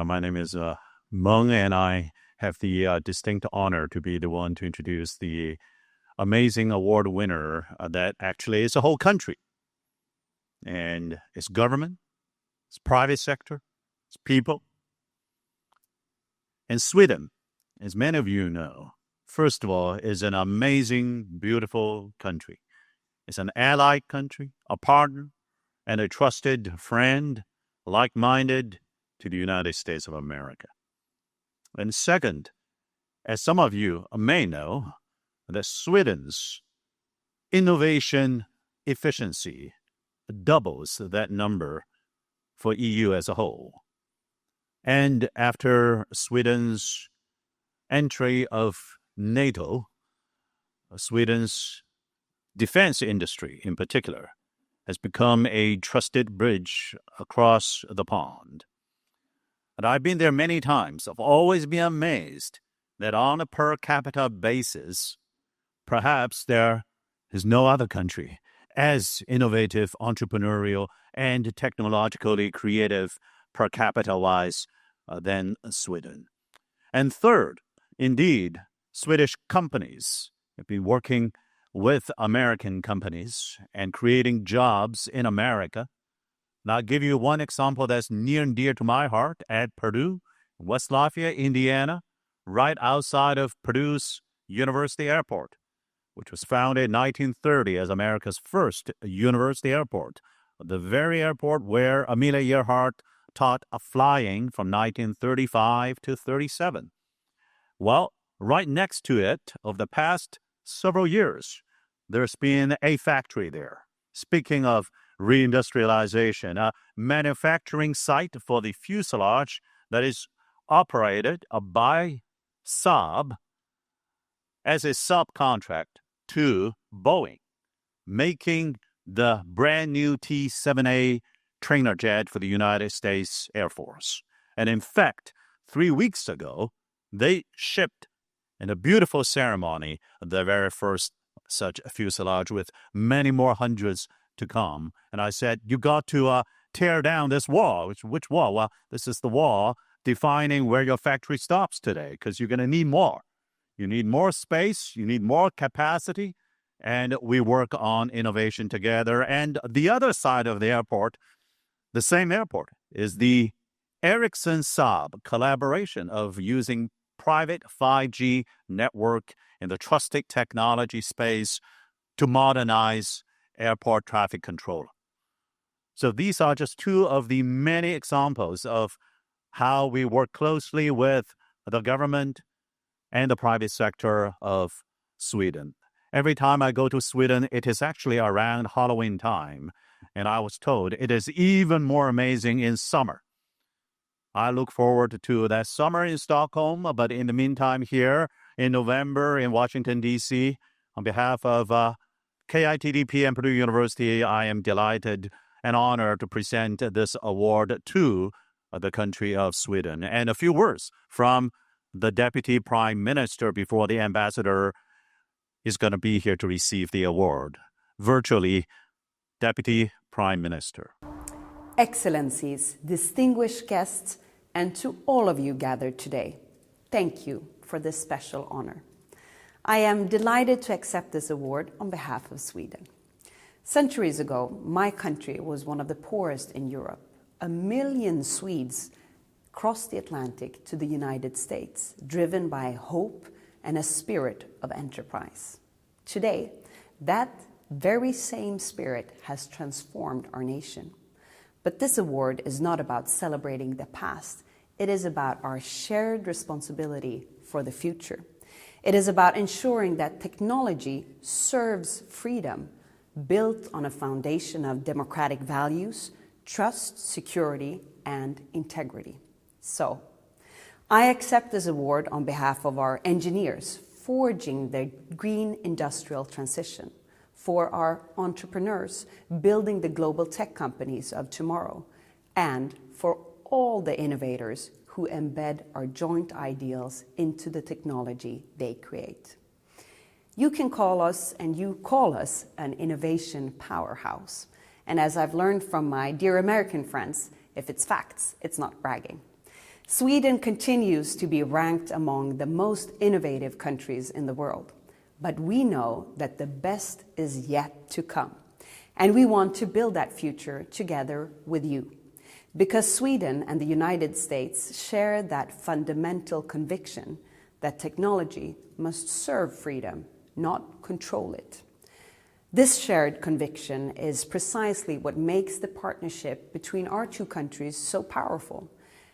My name is Mung, and I have the distinct honor to be the one to introduce the amazing award winner that actually is a whole country. And it's government, it's private sector, it's people. And Sweden, as many of you know, first of all, is an amazing, beautiful country. It's an allied country, a partner, and a trusted friend, like-minded to the United States of America. And second, as some of you may know, that Sweden's innovation efficiency doubles that number for EU as a whole. And after Sweden's entry of NATO, Sweden's defense industry in particular has become a trusted bridge across the pond. And I've been there many times. I've always been amazed that on a per capita basis, perhaps there is no other country as innovative, entrepreneurial, and technologically creative per capita-wise than Sweden. And third, indeed, Swedish companies have been working with American companies and creating jobs in America. And I'll give you one example that's near and dear to my heart at Purdue, West Lafayette, Indiana, right outside of Purdue's University Airport, which was founded in 1930 as America's first university airport, the very airport where Amelia Earhart taught flying from 1935 to 37. Well, right next to it, over the past several years, there's been a factory there. Speaking of reindustrialization, a manufacturing site for the fuselage that is operated by Saab as a subcontract to Boeing, making the brand new T-7A trainer jet for the United States Air Force. And in fact, 3 weeks ago, they shipped in a beautiful ceremony the very first such fuselage with many more hundreds to come. And I said, you got to tear down this wall. Which wall? Well, this is the wall defining where your factory stops today, because you're going to need more. You need more space. You need more capacity. And we work on innovation together. And the other side of the airport, the same airport, is the Ericsson-Saab collaboration of using private 5G network in the trusted technology space to modernize airport traffic control. So these are just two of the many examples of how we work closely with the government and the private sector of Sweden. Every time I go to Sweden, it is actually around Halloween time. And I was told it is even more amazing in summer. I look forward to that summer in Stockholm, but in the meantime here in November in Washington, D.C., on behalf of KITDP and Purdue University, I am delighted and honored to present this award to the country of Sweden. And a few words from the Deputy Prime Minister before the Ambassador is going to be here to receive the award. Virtually, Deputy Prime Minister. Excellencies, distinguished guests, and to all of you gathered today, thank you for this special honor. I am delighted to accept this award on behalf of Sweden. Centuries ago, my country was one of the poorest in Europe. 1 million Swedes crossed the Atlantic to the United States, driven by hope and a spirit of enterprise. Today, that very same spirit has transformed our nation. But this award is not about celebrating the past. It is about our shared responsibility for the future. It is about ensuring that technology serves freedom, built on a foundation of democratic values, trust, security, and integrity. So, I accept this award on behalf of our engineers forging the green industrial transition, for our entrepreneurs building the global tech companies of tomorrow, and for all the innovators who embed our joint ideals into the technology they create. You can call us, and you call us, an innovation powerhouse. And as I've learned from my dear American friends, if it's facts, it's not bragging. Sweden continues to be ranked among the most innovative countries in the world, but we know that the best is yet to come, and we want to build that future together with you. Because Sweden and the United States share that fundamental conviction that technology must serve freedom, not control it. This shared conviction is precisely what makes the partnership between our two countries so powerful.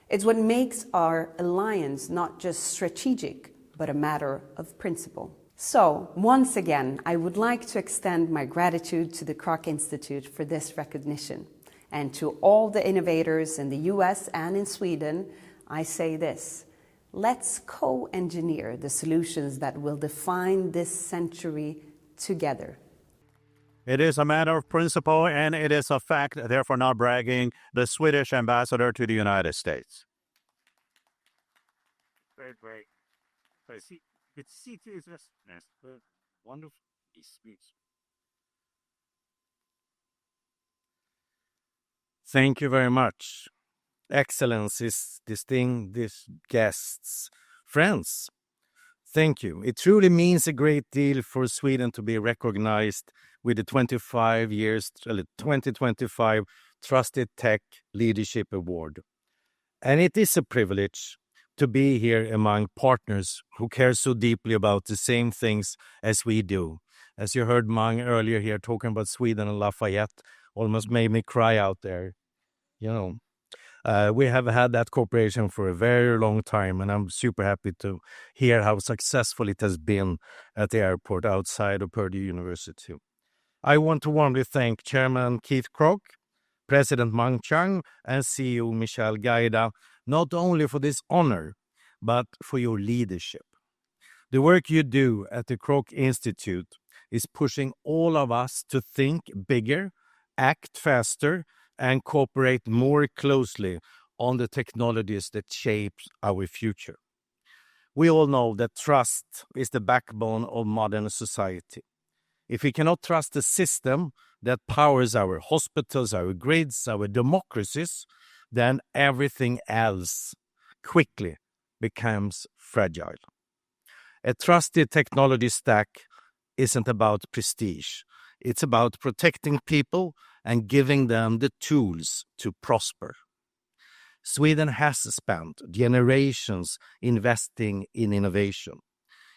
It's what makes our alliance not just strategic, but a matter of principle. So, once again, I would like to extend my gratitude to the Krach Institute for this recognition. And to all the innovators in the US and in Sweden, I say this: let's co-engineer the solutions that will define this century together. It is a matter of principle, and it is a fact, therefore not bragging, the Swedish ambassador to the United States. Very great. Wonderful speech. Thank you very much. Excellencies, distinguished guests, friends. Thank you. It truly means a great deal for Sweden to be recognized with the 2025 Trusted Tech Leadership Award. And it is a privilege to be here among partners who care so deeply about the same things as we do. As you heard Mung earlier here talking about Sweden and Lafayette, almost made me cry out there. We have had that cooperation for a very long time, and I'm super happy to hear how successful it has been at the airport outside of Purdue University. I want to warmly thank Chairman Keith Krach, President Mung Chiang, and CEO Michelle Gaida, not only for this honor, but for your leadership. The work you do at the Krach Institute is pushing all of us to think bigger, act faster, and cooperate more closely on the technologies that shape our future. We all know that trust is the backbone of modern society. If we cannot trust the system that powers our hospitals, our grids, our democracies, then everything else quickly becomes fragile. A trusted technology stack isn't about prestige. It's about protecting people and giving them the tools to prosper. Sweden has spent generations investing in innovation,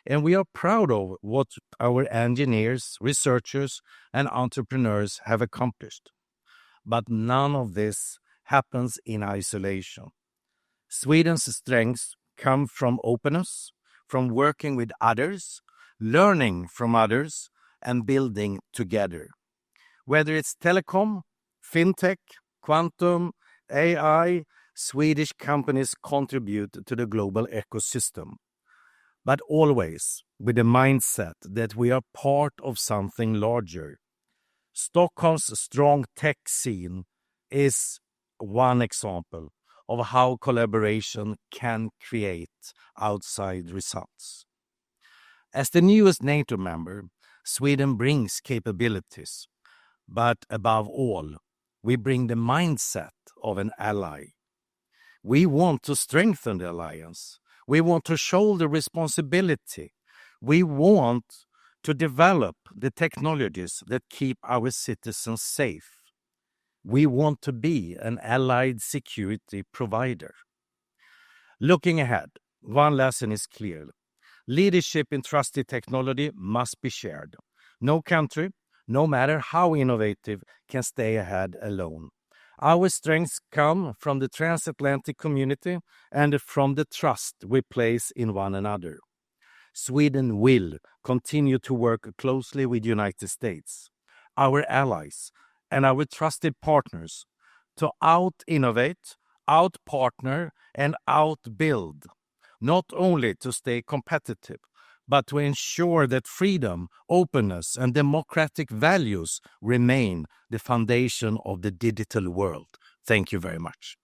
and we are proud of what our engineers, researchers, and entrepreneurs have accomplished. But none of this happens in isolation. Sweden's strengths come from openness, from working with others, learning from others, and building together. Whether it's telecom, fintech, quantum, AI, Swedish companies contribute to the global ecosystem, but always with the mindset that we are part of something larger. Stockholm's strong tech scene is one example of how collaboration can create outside results. As the newest NATO member, Sweden brings capabilities, but above all, we bring the mindset of an ally. We want to strengthen the alliance. We want to shoulder responsibility. We want to develop the technologies that keep our citizens safe. We want to be an allied security provider. Looking ahead, one lesson is clear. Leadership in trusted technology must be shared. No country, no matter how innovative, can stay ahead alone. Our strengths come from the transatlantic community and from the trust we place in one another. Sweden will continue to work closely with the United States, our allies, and our trusted partners to out-innovate, out-partner, and out-build, not only to stay competitive, but to ensure that freedom, openness, and democratic values remain the foundation of the digital world. Thank you very much.